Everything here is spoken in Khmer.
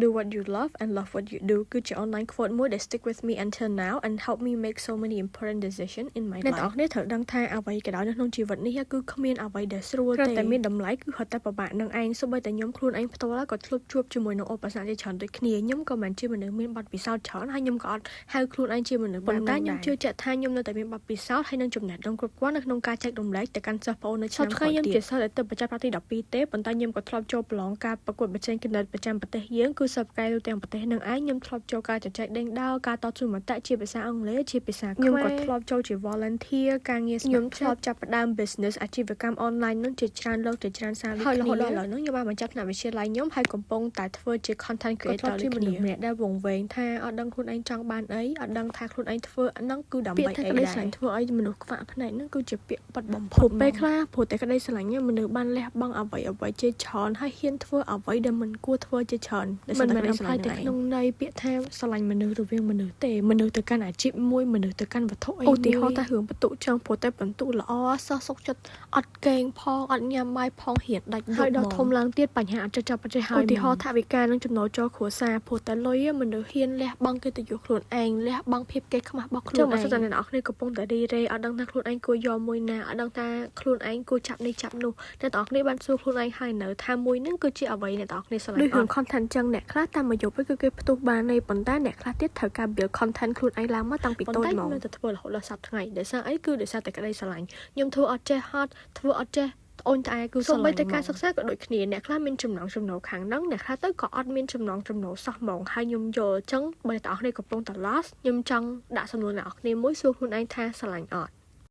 do what you love and love what you do គឺជា online quote មួយដែល stick with me until now and help me make so many important decisions in my life អ្នកទាំងអស់គ្នាត្រូវដឹងថាអ្វីក៏ដោយនៅក្នុងជីវិតនេះគឺគ្មានអ្វីដែលស្រួលទេតែមានតម្លៃគឺហត់តែពិបាកនឹងឯងសូម្បីតែខ្ញុំខ្លួនឯងផ្ទាល់ក៏ធ្លាប់ជួបជាមួយនឹងឧបសគ្គជាច្រើនដូចគ្នាខ្ញុំក៏មិនជាមនុស្សមានបទពិសោធន៍ច្រើនហើយខ្ញុំក៏អត់ហៅខ្លួនឯងជាមនុស្សប៉ុន្តែខ្ញុំជឿជាក់ថាខ្ញុំនៅតែមានបទពិសោធន៍ហើយនឹងចំណេះដឹងគ្រប់គ្រាន់នៅក្នុងការចែករំលែកទៅកាន់សិស្សប្អូននៅឆ្នាំក្រោយទៀតខ្ញុំជាសិស្សដែលទៅបច្ចេកទេស12ទេប៉ុន្តែខ្ញុំក៏ធ្លាប់ចូលប្រឡងការប្រកួតប្រជែងគណិតប្រចាំប្រទេសយើងគឺសិស្សកែទូទាំងប្រទេសនឹងឯងខ្ញុំធ្លាប់ចូលការជជែកដេញដោលការតស៊ូមតិជាភាសាអង់គ្លេសជាភាសាខ្មែរខ្ញុំក៏ធ្លាប់ចូលជា volunteer ការងារខ្ញុំធ្លាប់ចាប់ផ្ដើម business អាជីវកម្ម online នឹងជាច្រើនលើកជាច្រើនសារហើយរហូតដល់ឥឡូវនេះខ្ញុំបានបញ្ចប់ថ្នាក់វិទ្យាល័យខ្ញុំហើយកំពុងតែធ្វើជា content creator ជាមនុស្សម្នាក់ដែលវង្វេងថាអត់ដឹងខ្លួនឯងចង់បានអីអត់ដឹងថាខ្លួនឯងធ្វើហ្នឹងគឺដើម្បីអីដែរពាក្យថាក្តីស្រឡាញ់ធ្វើឲ្យមនុស្សខ្វាក់ភ្នែកហ្នឹងគឺជាពាក្យប៉ັດបំផុតពេលខ្លះព្រោះតែក្តីស្រឡាញ់មនុស្សបានលះបង់អ្វីជាច្រើនហើយហ៊ានធ្វើអ្វីដែលមិនគួរធ្វើជាច្រើនមិនមែនអំផ្លាញតែក្នុងន័យពាក្យថាស្រឡាញ់មនុស្សរវាងមនុស្សទេមនុស្សទៅកាន់អាជីពមួយមនុស្សទៅកាន់វត្ថុអីឧទាហរណ៍ថារឿងបន្ទុកចង់ព្រោះតែបន្ទុកល្អសោះសុខចិត្តអត់កេងផងអត់ញ៉ាំបាយផងហ៊ានដាច់ហើយដល់ធំឡើងទៀតបញ្ហាអត់ចុះចាប់បញ្ហាឧទាហរណ៍ថាវិការនឹងចំណូលចូលគ្រួសារព្រោះតែលុយមនុស្សហ៊ានលះបង់កិត្តិយសខ្លួនឯងលះបង់ភាពកេរខ្មាស់របស់ខ្លួនឯងបើសិនតែអ្នកនរគ្នាកំពុងតែរីរេអត់ដឹងថាខ្លួនឯងគួរយកមួយណាអត់ដឹងថាខ្លួនឯងគួរចាប់នេះចាប់នោះអ្នកនរគ្នាបានសួរខ្លួនឯងហើយនៅថាមួយនឹងគឺជាអ្វីអ្នកនរគ្នាស្រឡាញ់ដូចរឿង content ចឹងអ្នកខ្លះតាមមួយយប់គឺគេផ្ទុះបានទេប៉ុន្តែអ្នកខ្លះទៀតត្រូវការ build content ខ្លួនឯងឡើងមកតាំងពីតូចមកតែធ្វើរហូតដល់សប្តាហ៍ថ្ងៃដោយសារអីគឺដោយសារតែក្តីស្រឡាញ់ខ្ញុំធ្វើអត់ចេះហត់ធ្វើអត់ចេះអូនតែគឺសូម្បីតែការសិក្សាក៏ដូចគ្នាអ្នកខ្លះមានចំណងចំណូលខាងហ្នឹងអ្នកខ្លះទៅក៏អត់មានចំណងចំណូលសោះហ្មងហើយខ្ញុំយល់អញ្ចឹងបើអ្នកទាំងអស់គ្នាកំពុងតែ lost ខ្ញុំចង់ដាក់សំណួរអ្នកទាំងអស់គ្នាមួយសួរខ្លួនឯងថាស្រឡាញ់អត់